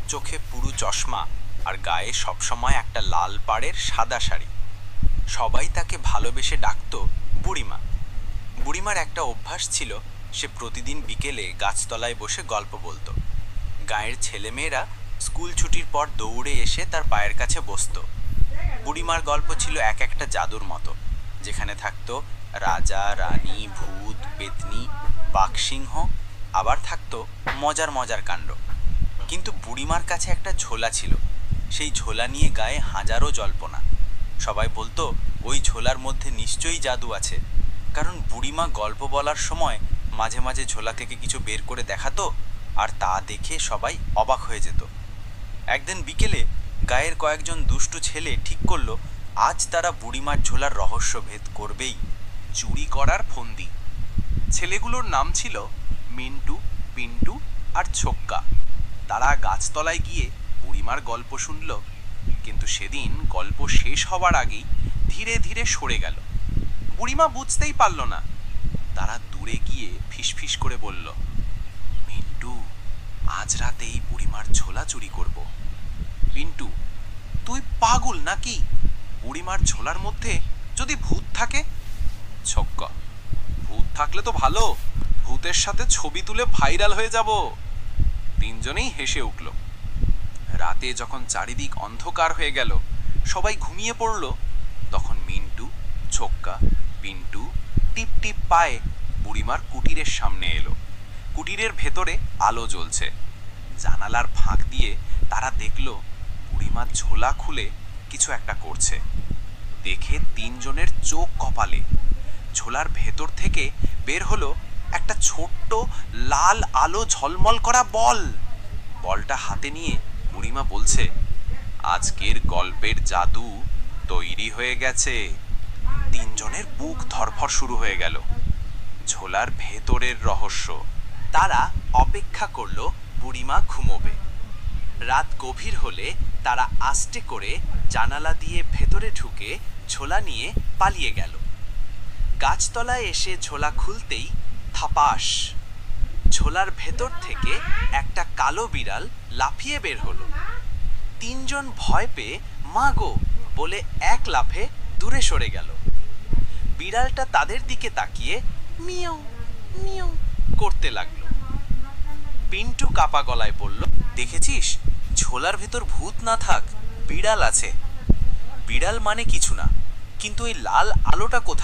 চোখে পুরু চশমা আর গায়ে সবসময় একটা লাল পাড়ের সাদা শাড়ি। সবাই তাকে ভালোবেসে ডাকতো বুড়িমা। বুড়িমার একটা অভ্যাস ছিল, সে প্রতিদিন বিকেলে গাছতলায় বসে গল্প বলতো। গাঁয়ের ছেলেমেয়েরা স্কুল ছুটির পর দৌড়ে এসে তার পায়ের কাছে বসতো। বুড়িমার গল্প ছিল এক একটা জাদুর মতো, যেখানে থাকতো রাজা রানী, ভূত, পেতনি, বাঘসিংহ, আবার থাকতো মজার মজার কাণ্ড। কিন্তু বুড়িমার কাছে একটা ঝোলা ছিল, সেই ঝোলা নিয়ে গায়ে হাজারো জল্পনা। সবাই বলতো ওই ঝোলার মধ্যে নিশ্চয়ই জাদু আছে, কারণ বুড়িমা গল্প বলার সময় মাঝে মাঝে ঝোলা থেকে কিছু বের করে দেখাতো, আর তা দেখে সবাই অবাক হয়ে যেত। একদিন বিকেলে গায়ের কয়েকজন দুষ্টু ছেলে ঠিক করলো আজ তারা বুড়িমার ঝোলার রহস্য ভেদ করবেই। চুরি করার ফন্দি। ছেলেগুলোর নাম ছিল মিন্টু, পিন্টু আর ছোক্কা। তারা গাছতলায় গিয়ে বুড়িমার গল্প শুনল, কিন্তু সেদিন গল্প শেষ হবার আগেই ধীরে ধীরে সরে গেল। বুড়িমা বুঝতেই পারল না। তারা দূরে গিয়ে ফিসফিস করে বলল, মিন্টু, আজ রাতেই বুড়িমার ঝোলা চুরি করব। পিন্টু, তুই পাগল নাকি? বুড়িমার ঝোলার মধ্যে যদি ভূত থাকে? ছোক্কা, ভূত থাকলে তো ভালো, ভূতের সাথে ছবি তুলে ভাইরাল হয়ে যাব। তিনজনেই হেসে উঠল। রাতে যখন চারিদিক অন্ধকার হয়ে গেল, সবাই ঘুমিয়ে পড়ল, তখন মিন্টু, ছোক্কা, পিন্টু টিপ টিপ পায়ে বুড়িমার কুটিরের সামনে এলো। কুটিরের ভেতরে আলো জ্বলছে। জানালার ফাঁক দিয়ে তারা দেখল বুড়িমার ঝোলা খুলে কিছু একটা করছে। দেখে তিনজনের চোখ কপালে। ঝোলার ভেতর থেকে বের হলো একটা ছোট্ট লাল আলো ঝলমল করা বল। বলটা হাতে নিয়ে বুড়িমা বলছে, আজকের গল্পের জাদু তৈরি হয়ে গেছে। তিনজনের বুক ধড়ফড় শুরু হয়ে গেল। ঝোলার ভেতরের রহস্য। তারা অপেক্ষা করলো বুড়িমা ঘুমোবে। রাত গভীর হলে তারা আস্তে করে জানালা দিয়ে ভেতরে ঢুকে ঝোলা নিয়ে পালিয়ে গেল। গাছতলায় এসে ঝোলা খুলতেই থাপাস, ঝোলার ভেতর থেকে একটা কালো বিড়াল লাফিয়ে বের হলো। তিনজন ভয় পেয়ে মা গো বলে এক লাফে দূরে সরে গেল। বিড়ালটা তাদের দিকে তাকিয়ে মিয়াও মিয়াও করতে লাগলো। পিন্টু কাপা গলায় বলল, দেখেছিস, ঝোলার ভেতর ভূত না থাক, বিড়াল আছে। বিড়াল মানে কিছু না, কিন্তু এই লাল আলোটা কোথায়?